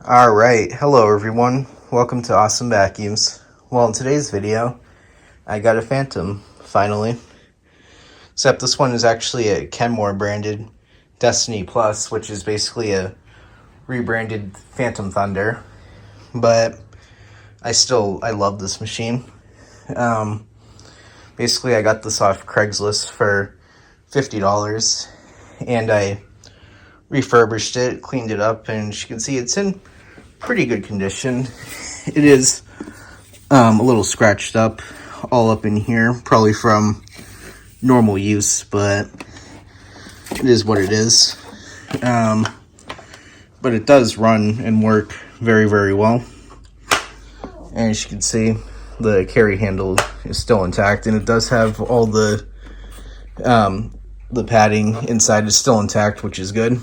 Alright, hello everyone. Welcome to Awesome Vacuums. Well, in today's video, I got a Fantom, finally. Except this one is actually a Kenmore branded Destiny Plus, which is basically a rebranded Phantom Thunder. But I love this machine. Basically, I got this off Craigslist for $50, and I refurbished it, cleaned it up, and as you can see, it's in pretty good condition. It is a little scratched up, all up in here, probably from normal use, but it is what it is. But it does run and work very, very well. And as you can see, the carry handle is still intact, and it does have all the padding inside is still intact, which is good.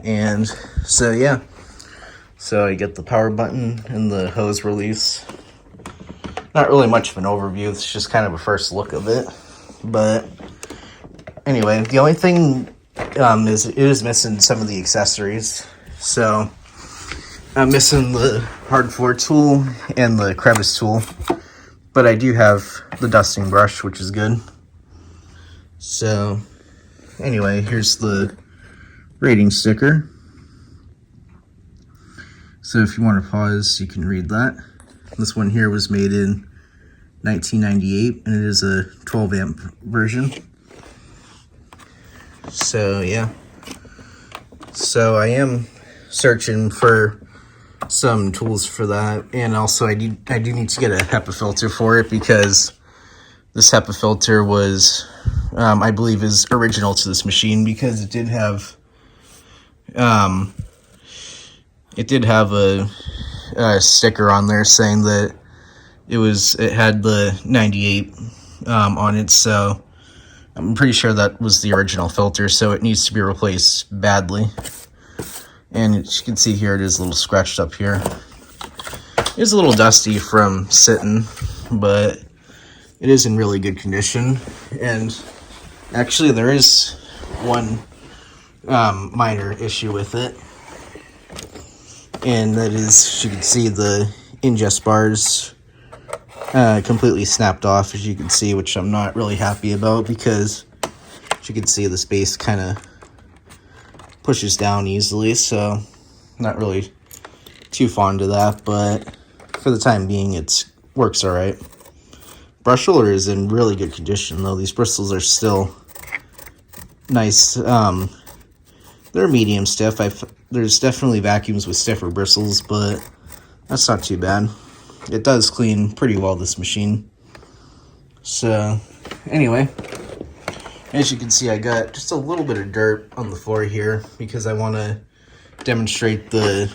And so yeah, so I get the power button and the hose release. Not really much of an overview, it's just kind of a first look of it. But anyway, the only thing is it is missing some of the accessories. So I'm missing the hard floor tool and the crevice tool, but I do have the dusting brush, which is good. So anyway, here's the rating sticker. So if you want to pause, you can read that. This one here was made in 1998, and it is a 12 amp version. So yeah, so I am searching for some tools for that, and also I do need to get a HEPA filter for it, because this HEPA filter was I believe is original to this machine, because it did have a sticker on there saying that it had the 98 on it, so I'm pretty sure that was the original filter, so it needs to be replaced badly. And as you can see here, it is a little scratched up here. It is a little dusty from sitting, but it is in really good condition. And actually there is one minor issue with it, and that is, as you can see, the ingest bars completely snapped off, as you can see, which I'm not really happy about, because as you can see, the space kind of pushes down easily, so not really too fond of that, but for the time being it works all right. Brush roller is in really good condition, though. These bristles are still nice. They're medium stiff. There's definitely vacuums with stiffer bristles, but that's not too bad. It does clean pretty well, this machine. So anyway, as you can see, I got just a little bit of dirt on the floor here, because I want to demonstrate the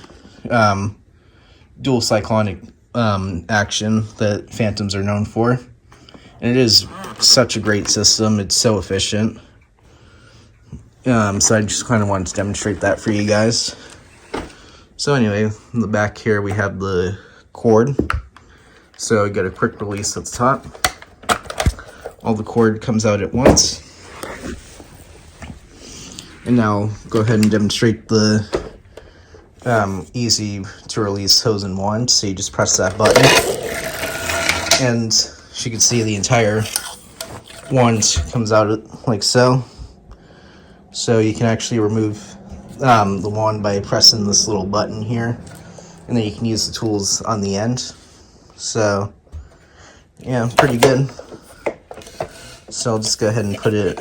dual cyclonic action that Fantoms are known for. And it is such a great system. It's so efficient. So I just kind of wanted to demonstrate that for you guys. So anyway, in the back here we have the cord. So I got a quick release at the top. All the cord comes out at once. And now I'll go ahead and demonstrate the easy to release hose and wand. So you just press that button, and as you can see, the entire wand comes out like so. So you can actually remove the wand by pressing this little button here, and then you can use the tools on the end. So yeah, pretty good. So I'll just go ahead and put it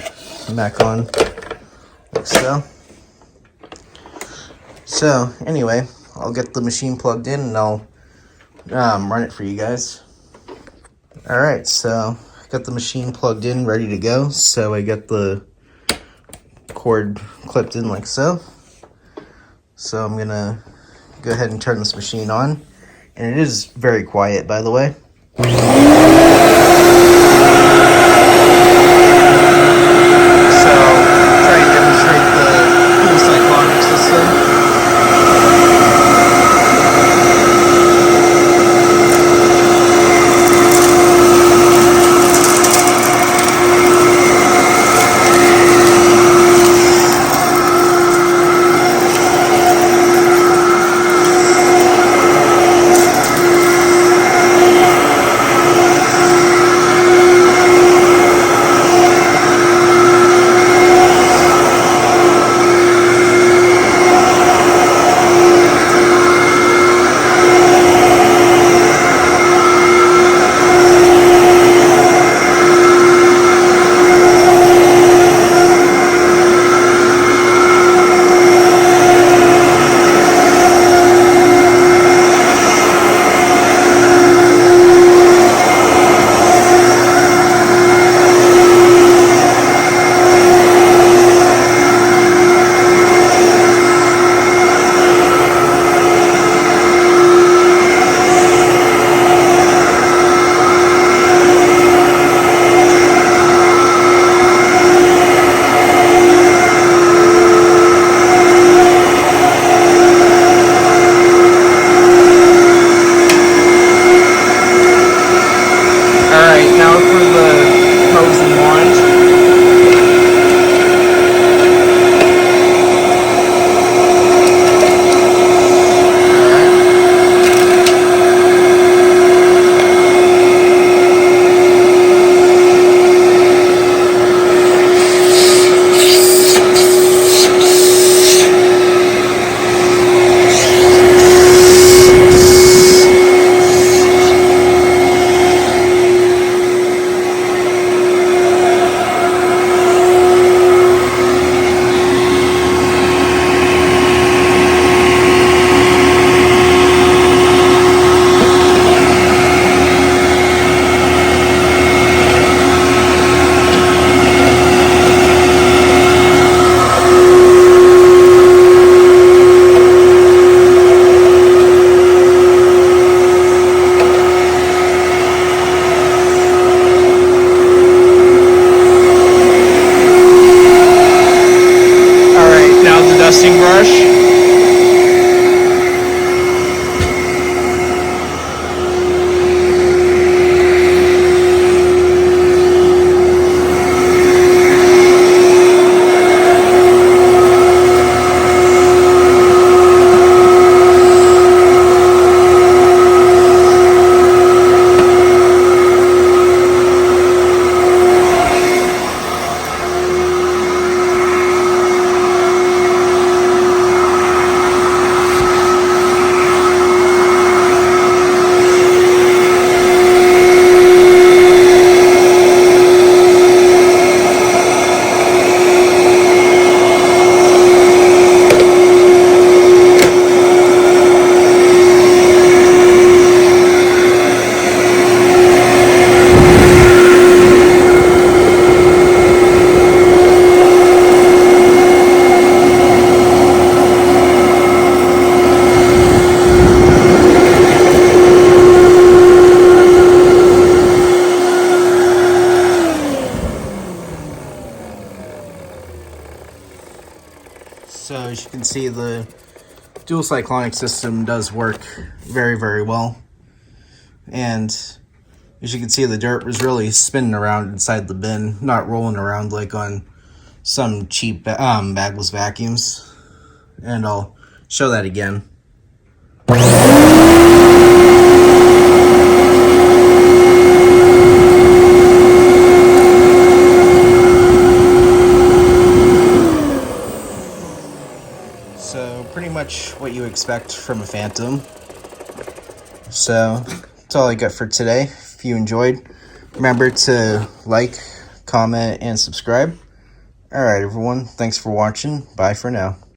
back on like so. So anyway, I'll get the machine plugged in and I'll run it for you guys. Alright, so I got the machine plugged in, ready to go. So I got the cord clipped in like so. So I'm gonna go ahead and turn this machine on, and it is very quiet, by the way. So try and demonstrate the dual cyclonic system. see, the dual cyclonic system does work very, very well. And as you can see, the dirt was really spinning around inside the bin, not rolling around like on some cheap bagless vacuums. And I'll show that again. So pretty much what you expect from a Fantom. So that's all I got for today. If you enjoyed, remember to like, comment, and subscribe. Alright everyone, thanks for watching. Bye for now.